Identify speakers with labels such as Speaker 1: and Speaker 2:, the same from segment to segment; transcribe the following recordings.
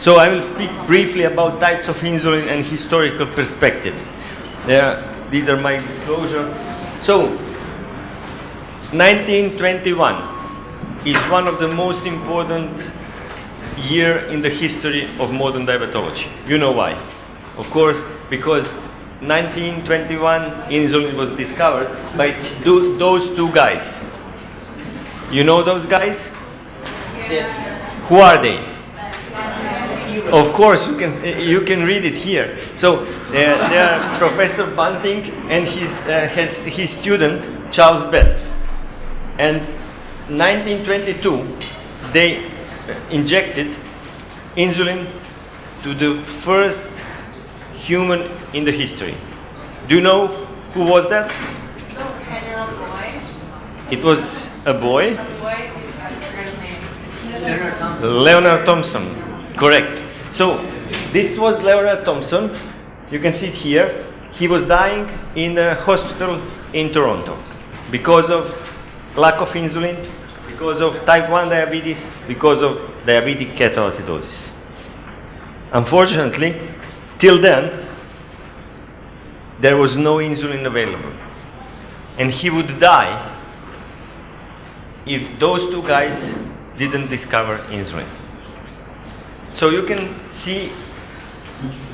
Speaker 1: So I will speak briefly about types of insulin and historical perspective. These are my disclosure. So 1921 is one of the most important year in the history of modern diabetology. You know why? Of course, because 1921 insulin was discovered by those two guys. You know those guys?
Speaker 2: Yes.
Speaker 1: Who are they? Of course, you can read it here. So they are Professor Bunting and his student Charles Best. And 1922, they injected insulin to the first human in the history. Do you know who was that? It was a boy. Leonard Thompson. Correct. So this was Leonard Thompson. You can see it here. He was dying in a hospital in Toronto because of lack of insulin, because of type 1 diabetes, because of diabetic ketoacidosis. Unfortunately, till then, there was no insulin available. And he would die if those two guys didn't discover insulin. So you can see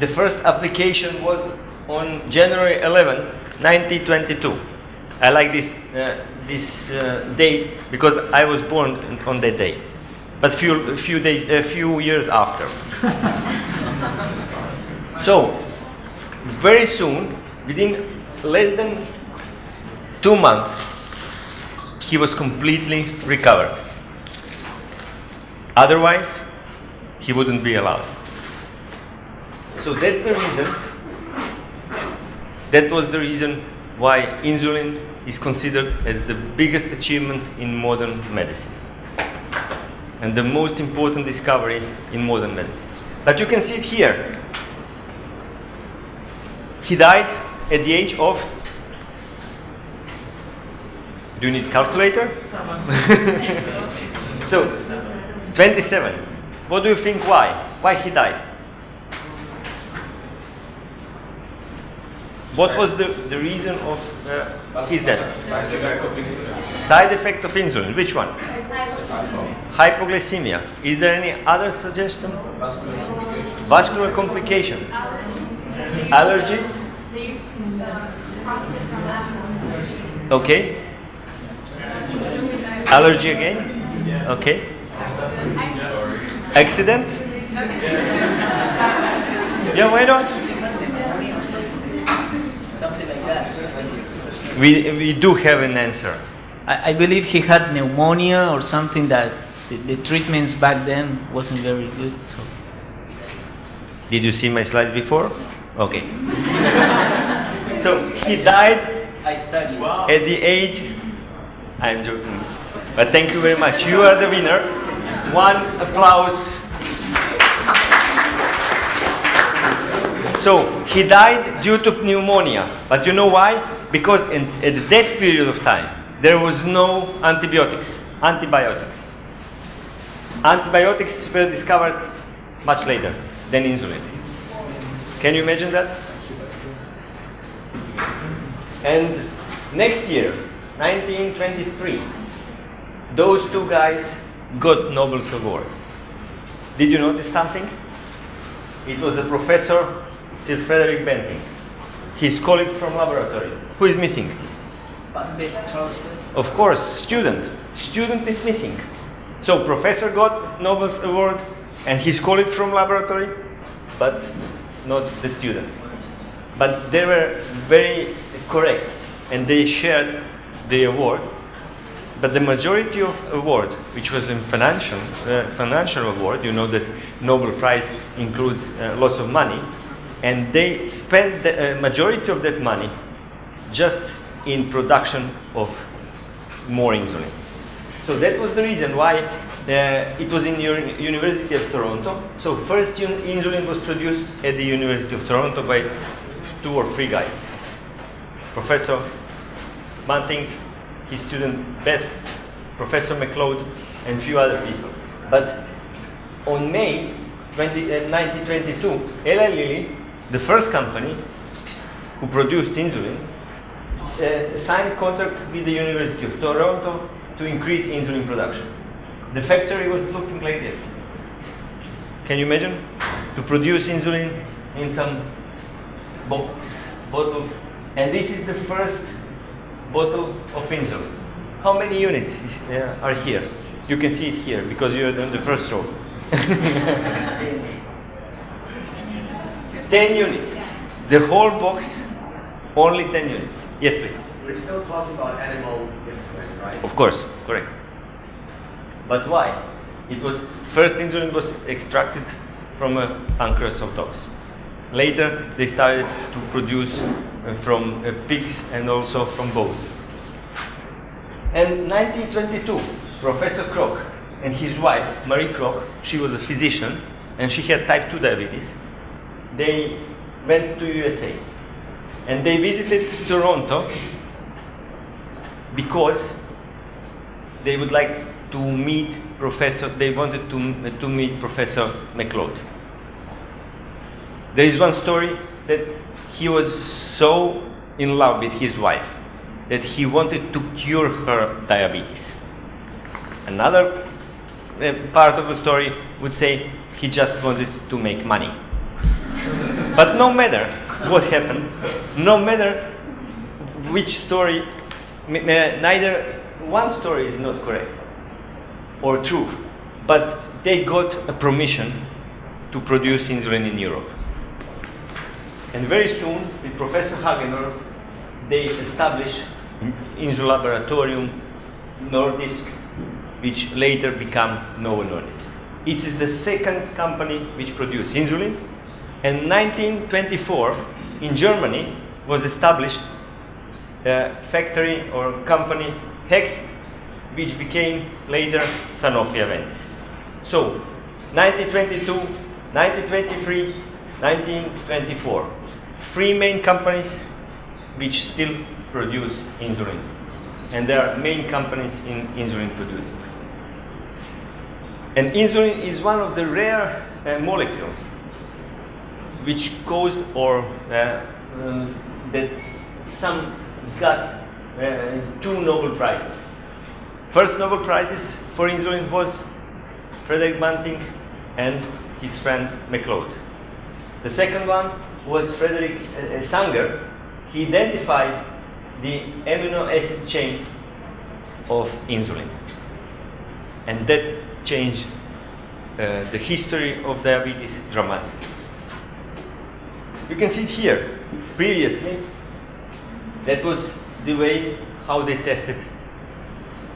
Speaker 1: the first application was on January 11, 1922. I like this date because I was born on that day, but a few years after. So very soon, within less than 2 months, he was completely recovered. Otherwise, he wouldn't be allowed. So that's the reason. That was the reason why insulin is considered as the biggest achievement in modern medicine and the most important discovery in modern medicine. But you can see it here. He died at the age of, do you need calculator? So, 27. What do you think why? Why he died? What was the reason of his death? Side effect of insulin. Which one? Hypoglycemia. Is there any other suggestion? Vascular complication. Allergies? Okay. Allergy again? Okay. Accident? Yeah, why not?
Speaker 2: Something like that.
Speaker 1: We do have an answer.
Speaker 2: I believe he had pneumonia or something that the treatments back then wasn't very good. So.
Speaker 1: Did you see my slides before? Okay. So he died
Speaker 2: I studied.
Speaker 1: at the age, I'm joking, but thank you very much. You are the winner. One applause. So he died due to pneumonia, but you know why? Because at that period of time, there was no antibiotics. Antibiotics were discovered much later than insulin. Can you imagine that? And next year, 1923, those two guys got Nobel's award. Did you notice something? It was a professor, Sir Frederick Banting, his colleague from laboratory. Who is missing? Of course, student. Student is missing. So professor got Nobel's award and his colleague from laboratory, but not the student. But they were very correct and they shared the award. But the majority of award, which was a financial award, you know that Nobel Prize includes lots of money, and they spent the majority of that money just in production of more insulin. So that was the reason why it was in University of Toronto. So first insulin was produced at the University of Toronto by 2 or 3 guys. Professor Bunting, his student Best, Professor McLeod, and few other people. But on May 1922, Eli Lilly, the first company who produced insulin, signed a contract with the University of Toronto to increase insulin production. The factory was looking like this. Can you imagine? To produce insulin in some bottles, and this is the first bottle of insulin. How many units are here? You can see it here because you're on the first row. 10 units. The whole box, only 10 units. Yes, please.
Speaker 3: We're still talking about animal insulin, right?
Speaker 1: Of course, correct. But why? First insulin was extracted from a pancreas of dogs. Later, they started to produce from pigs and also from both. And 1922, Professor Kroc and his wife, Marie Kroc, she was a physician and she had type 2 diabetes. They went to USA and they visited Toronto because they would like to meet they wanted to meet Professor McLeod. There is one story that he was so in love with his wife that he wanted to cure her diabetes. Another part of the story would say he just wanted to make money. But no matter what happened, no matter which story, neither one story is not correct or true, but they got a permission to produce insulin in Europe. And very soon, with Professor Hagenor, they established Insulin Laboratorium Nordisk, which later became Novo Nordisk. It is the second company which produced insulin. And 1924, in Germany, was established a factory or company, Hext, which became later Sanofi Aventis. So, 1922, 1923, 1924. Three main companies which still produce insulin. And there are main companies in insulin producing. And insulin is one of the rare molecules which caused or that some got 2 Nobel Prizes. First Nobel Prizes for insulin was Frederick Banting and his friend McLeod. The second one was Frederick Sanger. He identified the amino acid chain of insulin. And that changed the history of diabetes dramatically. You can see it here. Previously, that was the way how they tested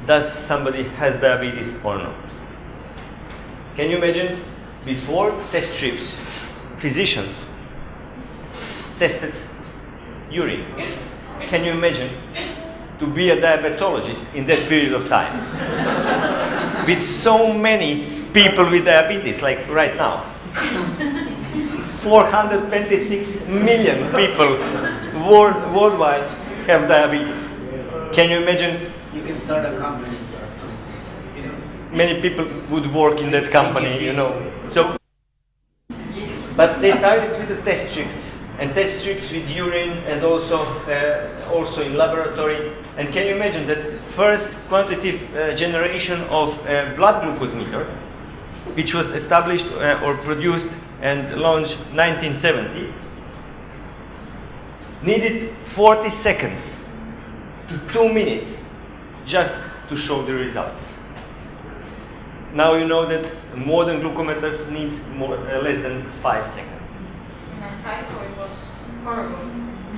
Speaker 1: does somebody has diabetes or not. Can you imagine before test strips, physicians tested urine? Can you imagine to be a diabetologist in that period of time with so many people with diabetes like right now? 426 million people worldwide have diabetes. Can you imagine?
Speaker 2: You can start a company.
Speaker 1: Many people would work in that company, you know. So, but they started with the test strips and test strips with urine and also in laboratory. And can you imagine that first quantitative generation of blood glucose meter, which was established or produced and launched 1970, needed 40 seconds to 2 minutes just to show the results. Now you know that modern glucometers needs less than 5 seconds.
Speaker 4: My typhoid was horrible.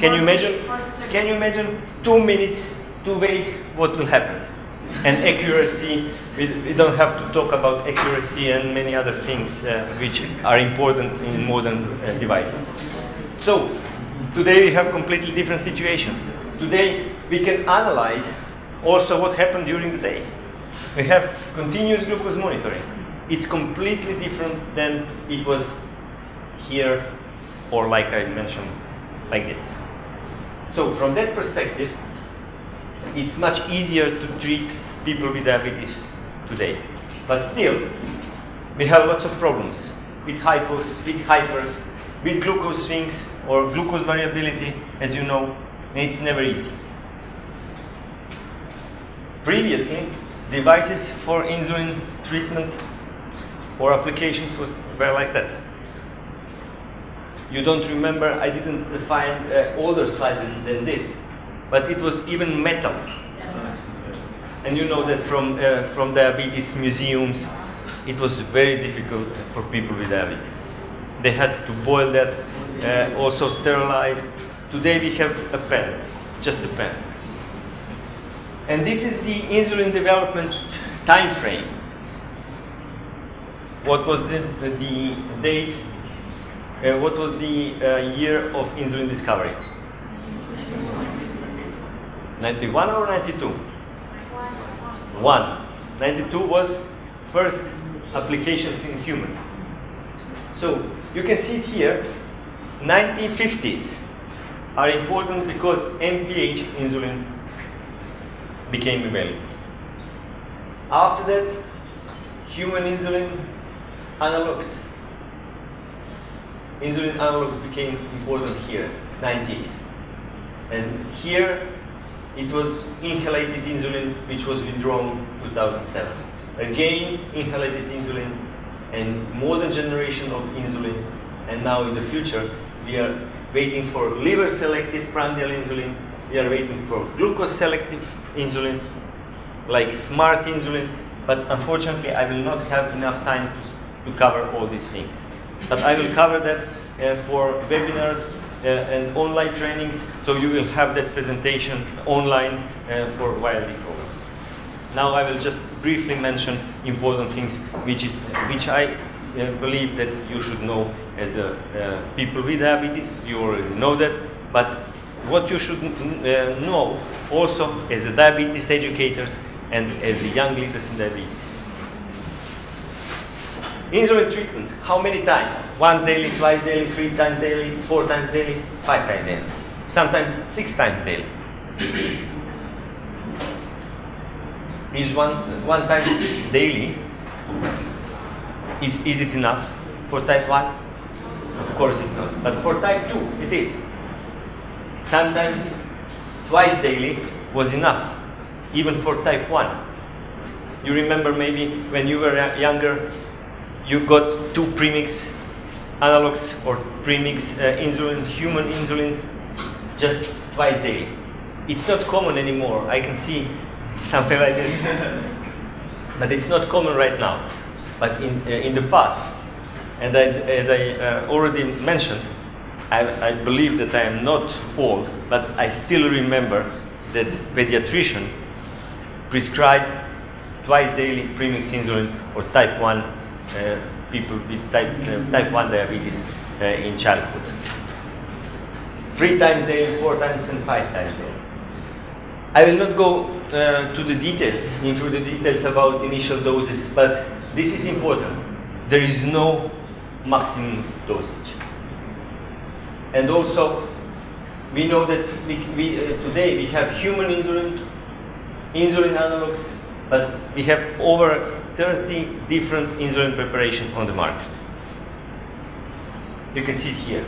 Speaker 1: Can you imagine?
Speaker 4: 40 seconds.
Speaker 1: Can you imagine 2 minutes to wait what will happen? And accuracy, we don't have to talk about accuracy and many other things which are important in modern devices. So, today we have completely different situations. Today we can analyze also what happened during the day. We have continuous glucose monitoring. It's completely different than it was here or like I mentioned, like this. So from that perspective, it's much easier to treat people with diabetes today. But still, we have lots of problems. with hypos, with hypers, with glucose swings or glucose variability, as you know, and it's never easy. Previously, devices for insulin treatment or applications were like that. You don't remember, I didn't find older slides than this, but it was even metal. And you know that from diabetes museums, it was very difficult for people with diabetes. They had to boil that, also sterilized. Today we have a pen, just a pen. And this is the insulin development time frame. What was the date? What was the year of insulin discovery? 91 or 92? 1. 92 was first applications in human. So you can see it here, 1950s are important because MPH insulin became available. After that, human insulin analogs became important here, 90s. And here it was inhalated insulin, which was withdrawn 2007. Again, inhalated insulin and modern generation of insulin. And now in the future, we are waiting for liver selective prandial insulin. We are waiting for glucose selective insulin, like smart insulin. But unfortunately, I will not have enough time to cover all these things. But I will cover that for webinars and online trainings, so you will have that presentation online for YLD program. Now I will just briefly mention important things which I believe that you should know as people with diabetes. You already know that, but what you should know also as diabetes educators and as young leaders in diabetes. Insulin treatment, how many times? Once daily, twice daily, 3 times daily, 4 times daily, 5 times daily. Sometimes 6 times daily. Is one time daily, is it enough for type 1? Of course it's not. But for type 2, it is. Sometimes twice daily was enough, even for type 1. You remember maybe when you were younger, you got 2 premix analogs or premix insulin, human insulins, just twice daily. It's not common anymore. I can see something like this, but it's not common right now. But in the past, and as I already mentioned, I believe that I am not old, but I still remember that pediatrician prescribed twice daily premix insulin for type 1 people with type 1 diabetes in childhood. 3 times daily, 4 times and 5 times daily. I will not go into the details about initial doses, but this is important. There is no maximum dosage. And also, we know that today we have human insulin analogs, but we have over 30 different insulin preparations on the market. You can see it here.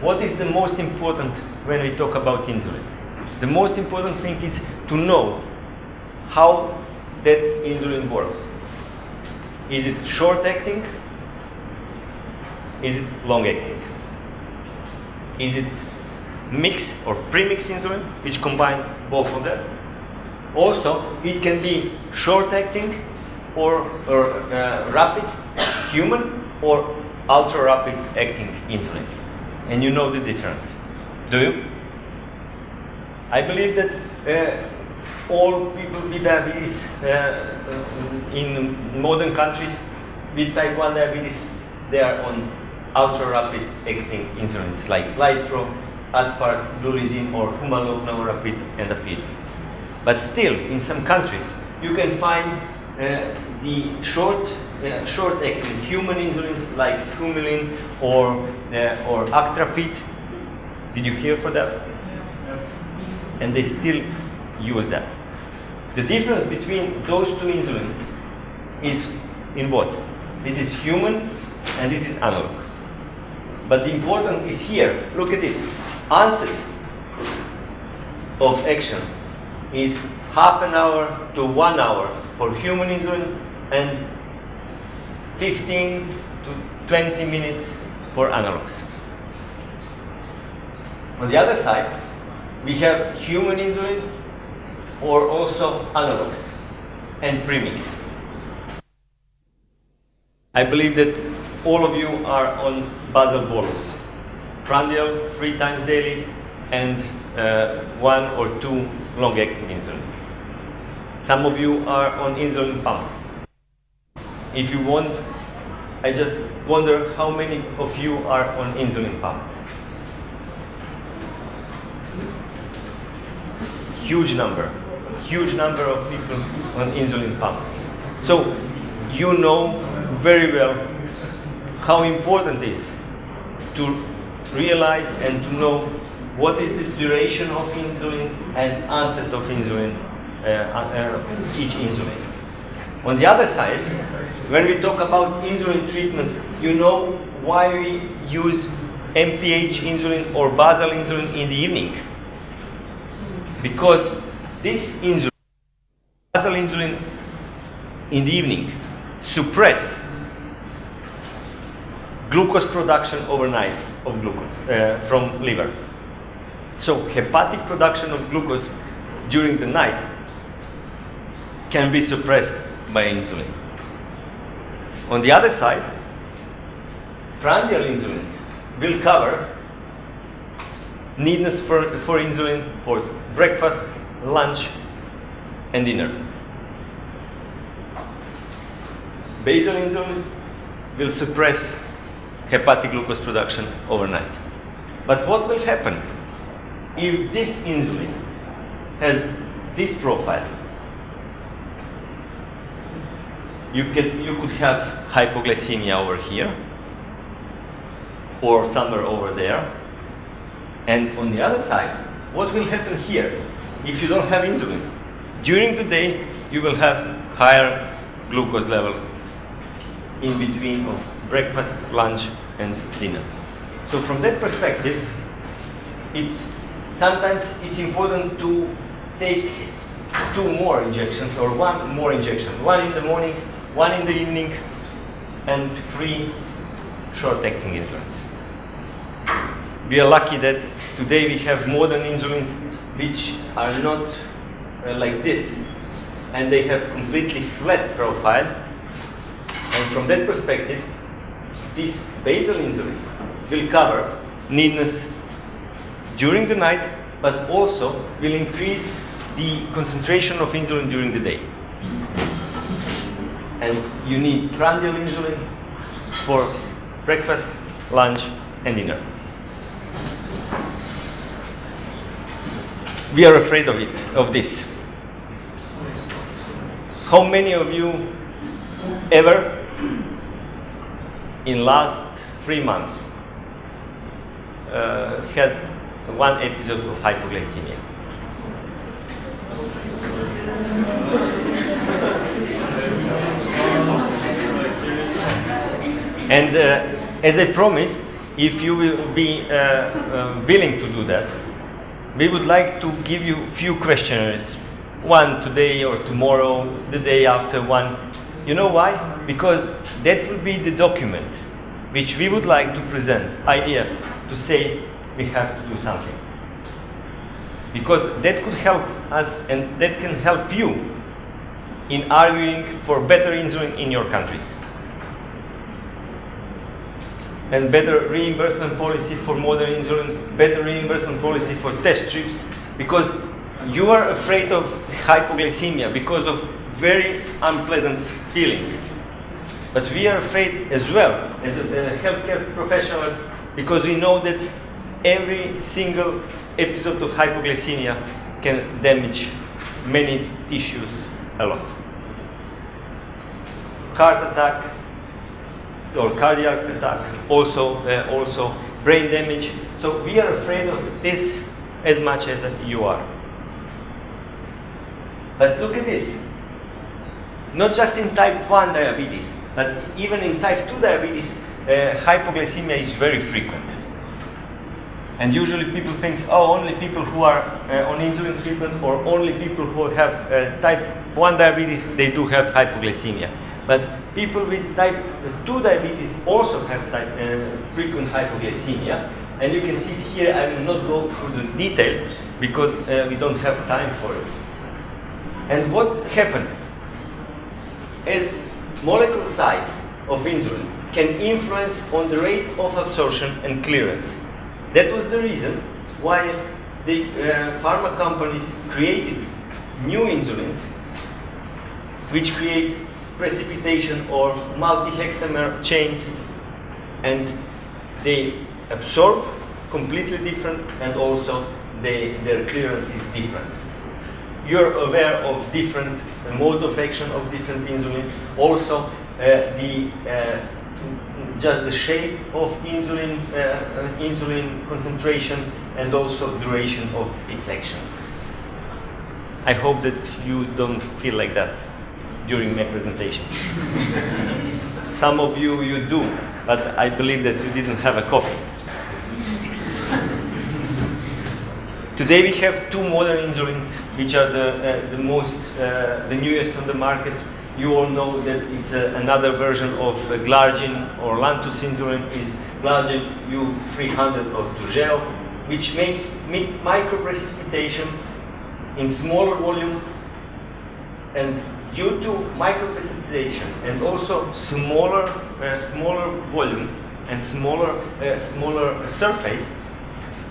Speaker 1: What is the most important when we talk about insulin? The most important thing is to know how that insulin works. Is it short-acting? Is it long-acting? Is it mix or premix insulin, which combine both of them? Also, it can be short-acting or rapid human or ultra-rapid acting insulin. And you know the difference. Do you? I believe that all people with diabetes in modern countries with type 1 diabetes, they are on ultra-rapid acting insulins like Lispro, Aspart, Lulizin, or Humalog, Novorapid, and Apid. But still, in some countries, you can find the short-acting human insulins like Humulin or Actrapid. Did you hear for that? And they still use that. The difference between those two insulins is in what? This is human and this is analog. But the important is here. Look at this. Onset of action is half an hour to 1 hour for human insulin and 15 to 20 minutes for analogs. On the other side, we have human insulin or also analogs and premix. I believe that all of you are on basal bolus, prandial 3 times daily, and 1 or 2 long-acting insulin. Some of you are on insulin pumps. If you want, I just wonder how many of you are on insulin pumps. Huge number of people on insulin pumps. So you know very well how important it is to realize and to know what is the duration of insulin and onset of insulin, each insulin. On the other side, when we talk about insulin treatments, you know why we use MPH insulin or basal insulin in the evening. Because this insulin, basal insulin in the evening, suppress glucose production overnight of glucose from liver. So hepatic production of glucose during the night can be suppressed by insulin. On the other side, prandial insulins will cover needness for insulin for breakfast, lunch, and dinner. Basal insulin will suppress hepatic glucose production overnight. But what will happen if this insulin has this profile? You could have hypoglycemia over here or somewhere over there. And on the other side, what will happen here if you don't have insulin? During the day, you will have higher glucose level in between of breakfast, lunch, and dinner. So from that perspective, sometimes it's important to take 2 more injections or 1 more injection. 1 in the morning, 1 in the evening, and 3 short-acting insulins. We are lucky that today we have modern insulins which are not like this, and they have completely flat profile. And from that perspective, this basal insulin will cover needness during the night, but also will increase the concentration of insulin during the day. And you need prandial insulin for breakfast, lunch, and dinner. We are afraid of this. How many of you ever in last 3 months had 1 episode of hypoglycemia? And as I promised, if you will be willing to do that, we would like to give you a few questionnaires, 1 today or tomorrow, the day after 1. You know why? Because that will be the document which we would like to present IDF to say we have to do something. Because that could help us and that can help you in arguing for better insulin in your countries. And better reimbursement policy for modern insulin, better reimbursement policy for test strips, because you are afraid of hypoglycemia because of very unpleasant feeling. But we are afraid as well as healthcare professionals because we know that every single episode of hypoglycemia can damage many tissues a lot. Heart attack or cardiac attack, also brain damage. So we are afraid of this as much as you are. But look at this. Not just in type 1 diabetes, but even in type 2 diabetes, hypoglycemia is very frequent. And usually people think, oh, only people who are on insulin treatment or only people who have type 1 diabetes, they do have hypoglycemia. But people with type 2 diabetes also have frequent hypoglycemia. And you can see it here. I will not go through the details because we don't have time for it. And what happened? As molecule size of insulin can influence on the rate of absorption and clearance. That was the reason why the pharma companies created new insulins, which create precipitation or multi-hexamer chains, and they absorb completely different, and also their clearance is different. You're aware of different mode of action of different insulin, also just the shape of insulin concentration, and also duration of its action. I hope that you don't feel like that during my presentation. Some of you do, but I believe that you didn't have a coffee. Today we have two modern insulins, which are the newest on the market. You all know that it's another version of glargine or Lantus insulin is glargine U300 or Toujeo, which makes microprecipitation in smaller volume, and due to microprecipitation and also smaller volume and smaller surface,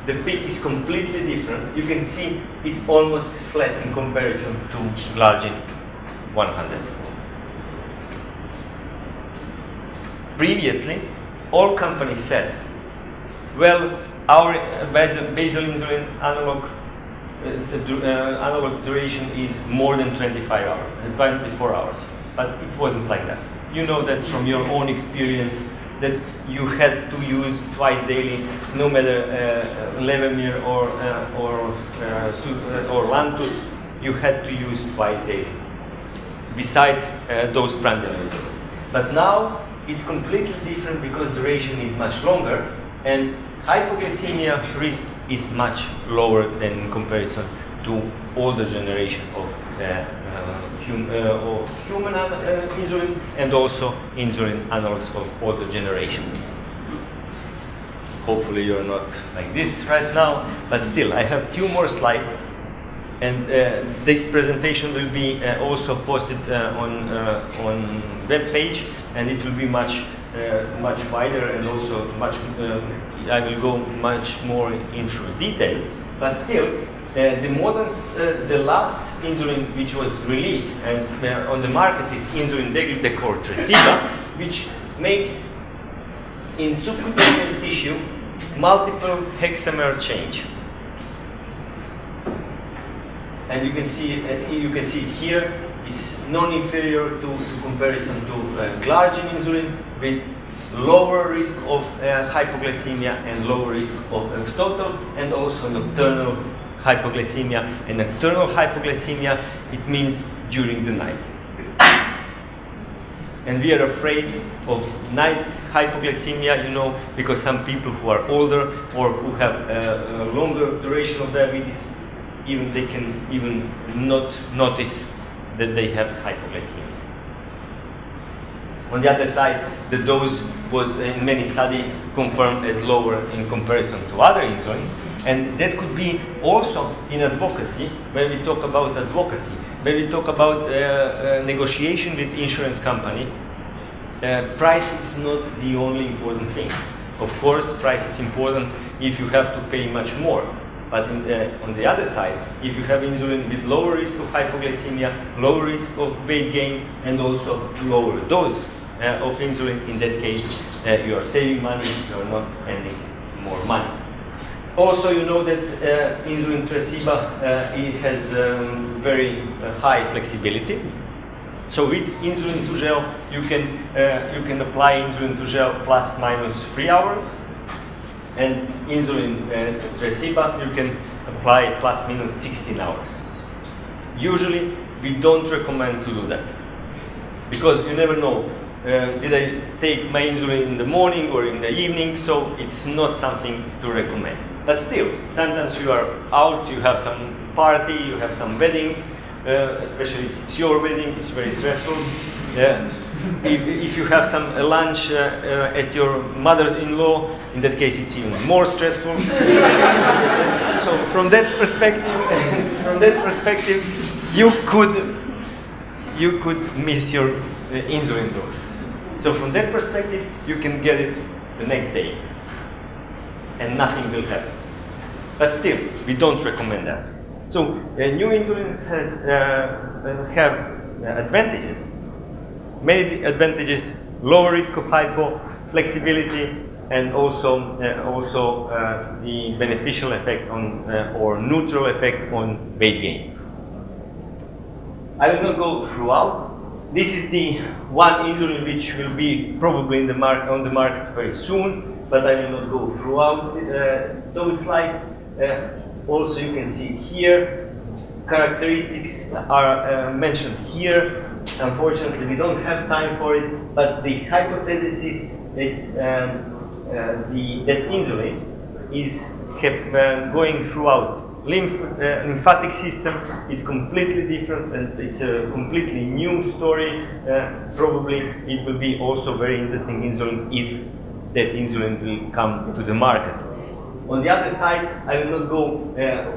Speaker 1: the peak is completely different. You can see it's almost flat in comparison to glargine 100. Previously, all companies said, well, our basal insulin analog duration is more than 24 hours, but it wasn't like that. You know that from your own experience that you had to use twice daily, no matter Levemir or Lantus, you had to use twice daily, beside those prandial. But now it's completely different because duration is much longer, and hypoglycemia risk is much lower than in comparison to older generation of human insulin, and also insulin analogs of older generation. Hopefully you're not like this right now, but still I have few more slides, and this presentation will be also posted on web page, and it will be much wider, and also I will go much more into details. But still, the last insulin which was released and on the market is insulin degludec Tresiba, which makes in subcutaneous tissue multiple hexamer change. And you can see it here. It's non-inferior to comparison to glargine insulin, with lower risk of hypoglycemia and lower risk of total and also nocturnal hypoglycemia. And nocturnal hypoglycemia, it means during the night. And we are afraid of night hypoglycemia, because some people who are older or who have a longer duration of diabetes, they can even not notice that they have hypoglycemia. On the other side, the dose was in many studies confirmed as lower in comparison to other insulins, and that could be also in advocacy. When we talk about advocacy, when we talk about negotiation with insurance company, price is not the only important thing. Of course, price is important if you have to pay much more. But on the other side, if you have insulin with lower risk of hypoglycemia, lower risk of weight gain, and also lower dose of insulin, in that case, you are saving money, you are not spending more money. Also, you know that insulin Tresiba it has very high flexibility. So with insulin Toujeo, you can apply insulin Toujeo plus minus 3 hours. And insulin Tresiba, you can apply plus minus 16 hours. Usually, we don't recommend to do that, because you never know did I take my insulin in the morning or in the evening? So it's not something to recommend. But still, sometimes you are out, you have some party, you have some wedding, especially if it's your wedding, it's very stressful. If you have some lunch at your mother-in-law, in that case it's even more stressful. So from that perspective, you could miss your insulin dose. So from that perspective, you can get it the next day, and nothing will happen. But still, we don't recommend that. So new insulin has have advantages. Many advantages: lower risk of hypo, flexibility, and also the beneficial effect on or neutral effect on weight gain. I will not go throughout. This is the one insulin which will be probably on the market very soon, but I will not go throughout those slides. Also, you can see it here. Characteristics are mentioned here. Unfortunately, we don't have time for it, but the hypothesis is it's that insulin is going throughout lymphatic system. It's completely different, and it's a completely new story. Probably it will be also very interesting insulin if that insulin will come to the market. On the other side, I will not go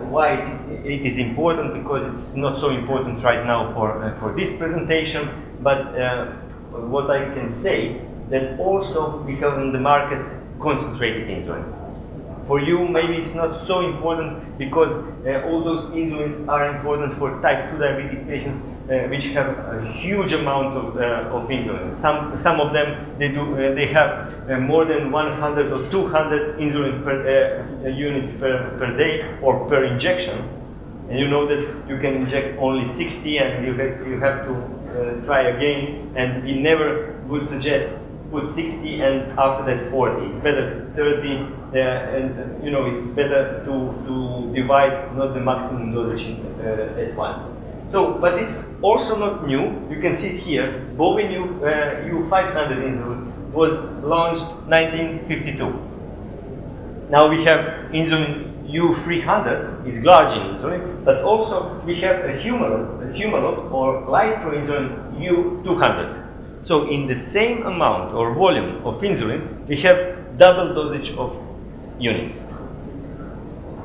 Speaker 1: why it is important, because it's not so important right now for this presentation. But what I can say, that also we have in the market concentrated insulin. For you, maybe it's not so important, because all those insulins are important for type 2 diabetic patients, which have a huge amount of insulin. Some of them they have more than 100 or 200 insulin units per day or per injections. And you know that you can inject only 60, and you have to try again. And we never would suggest put 60 and after that 40. It's better 30, and it's better to divide, not the maximum dosage at once. So, but it's also not new. You can see it here. Bovin U500 insulin was launched 1952. Now we have insulin U300, it's glargine insulin, but also we have a Humalog or Lispro insulin U200. So in the same amount or volume of insulin, we have double dosage of units.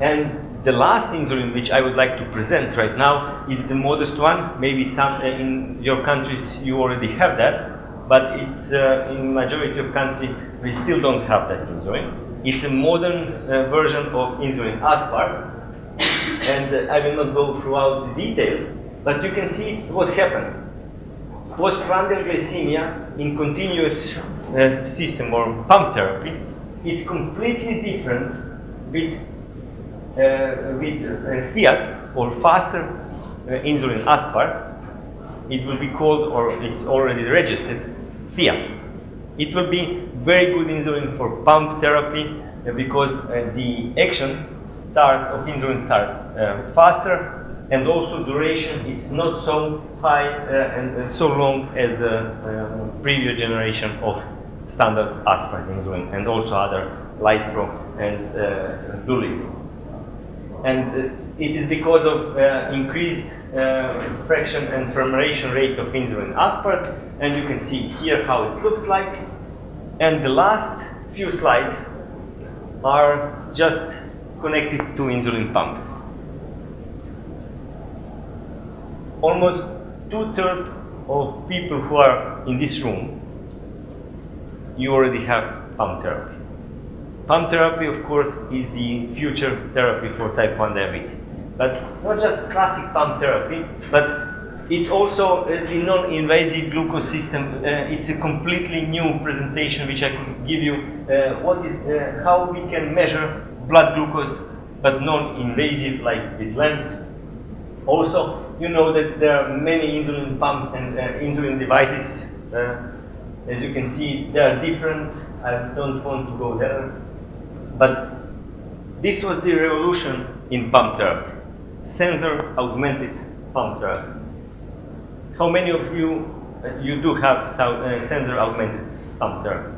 Speaker 1: And the last insulin which I would like to present right now is the modest one. Maybe some in your countries you already have that, but it's in majority of countries we still don't have that insulin. It's a modern version of insulin aspart, and I will not go throughout the details, but you can see what happened. Postprandial glycemia in continuous system or pump therapy, it's completely different with FIASP or faster insulin aspart. It will be called, or it's already registered, FIASP. It will be very good insulin for pump therapy because the action of insulin start faster. And also duration is not so high and so long as previous generation of standard aspart insulin, and also other Lispro and Dulis. And it is because of increased fraction and fermentation rate of insulin aspart, and you can see here how it looks like. And the last few slides are just connected to insulin pumps. Almost 2/3 of people who are in this room, you already have pump therapy. Pump therapy, of course, is the future therapy for type 1 diabetes. But not just classic pump therapy, but it's also the non-invasive glucose system. It's a completely new presentation which I could give you. How we can measure blood glucose, but non-invasive, like with lens. Also, you know that there are many insulin pumps and insulin devices. As you can see, they are different. I don't want to go there. But this was the revolution in pump therapy. Sensor augmented pump therapy. How many of you you do have sensor augmented pump therapy.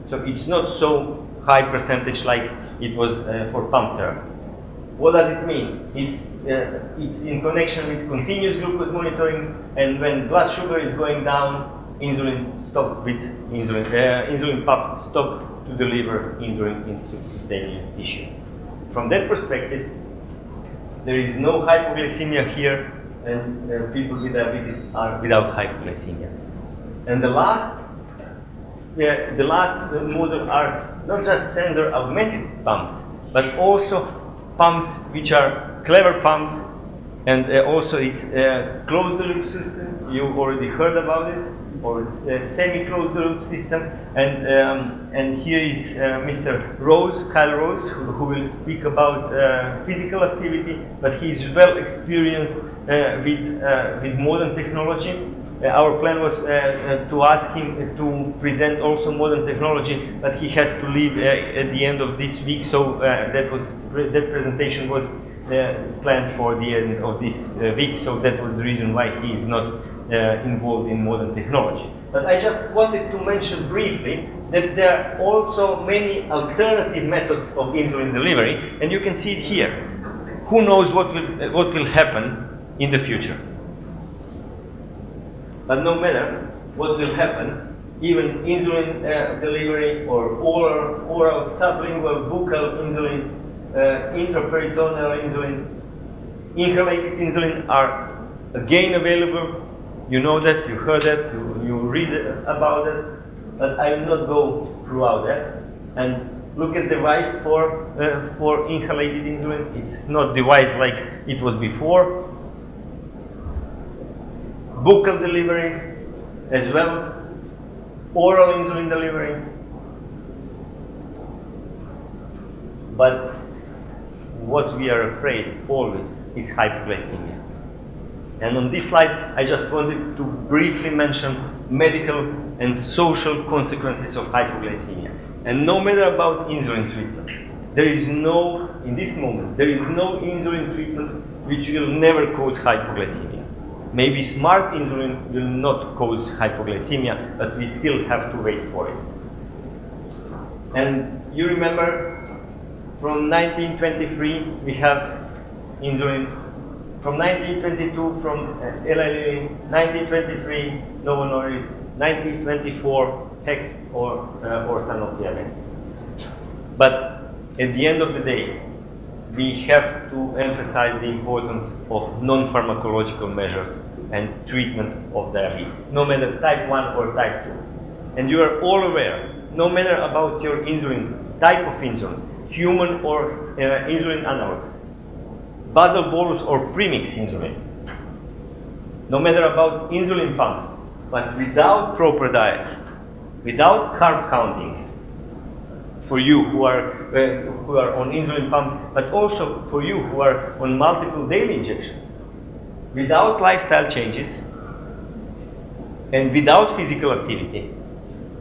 Speaker 1: So it's not so high percentage like it was for pump therapy. What does it mean? It's in connection with continuous glucose monitoring, and when blood sugar is going down, insulin pump stop to deliver insulin into subcutaneous tissue. From that perspective, there is no hypoglycemia here, and people with diabetes are without hypoglycemia. And the last model are not just sensor augmented pumps, but also pumps which are clever pumps, and also it's a closed loop system. You already heard about it, or a semi-closed loop system. And here is Mr. Kyle Rose, who will speak about physical activity, but he's well experienced with modern technology. Our plan was to ask him to present also modern technology, but he has to leave at the end of this week, so that presentation was planned for the end of this week, so that was the reason why he is not involved in modern technology. But I just wanted to mention briefly that there are also many alternative methods of insulin delivery, and you can see it here. Who knows what will happen in the future? But no matter what will happen, even insulin delivery or oral sublingual buccal insulin, intraperitoneal insulin, inhalated insulin are again available. You know that, you heard that, you read about it, but I will not go throughout that. And look at the device for inhalated insulin. It's not device like it was before. Buccal delivery as well, oral insulin delivery. But what we are afraid always is hypoglycemia. And on this slide, I just wanted to briefly mention medical and social consequences of hypoglycemia. And no matter about insulin treatment, in this moment, there is no insulin treatment which will never cause hypoglycemia. Maybe smart insulin will not cause hypoglycemia, but we still have to wait for it. And you remember from 1923 we have insulin. From 1922 from Eli Lilly, 1923 Novo Nordisk, 1924 Hex or Sanofi Aventis. But at the end of the day, we have to emphasize the importance of non-pharmacological measures and treatment of diabetes, no matter type 1 or type 2. And you are all aware, no matter about your insulin, type of insulin, human or insulin analogs, basal bolus or premix insulin, no matter about insulin pumps, but without proper diet, without carb counting, for you who are on insulin pumps, but also for you who are on multiple daily injections, without lifestyle changes and without physical activity,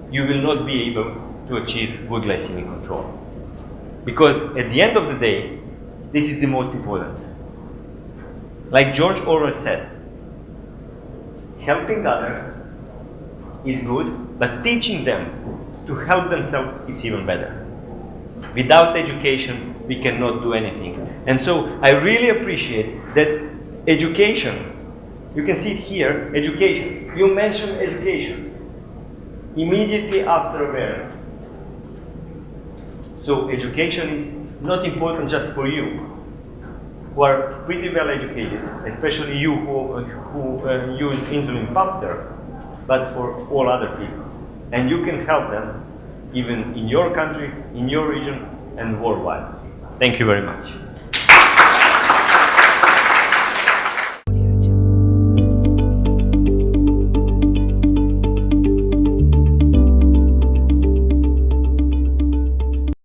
Speaker 1: you will not be able to achieve good glycemic control. Because at the end of the day, this is the most important. Like George Orwell said, helping others is good, but teaching them to help themselves, it's even better. Without education, we cannot do anything. And so I really appreciate that education, you can see it here, education. You mentioned education immediately after awareness. So education is not important just for you, who are pretty well educated, especially you who use insulin pump therapy, but for all other people. And you can help them even in your countries, in your region, and worldwide. Thank you very much.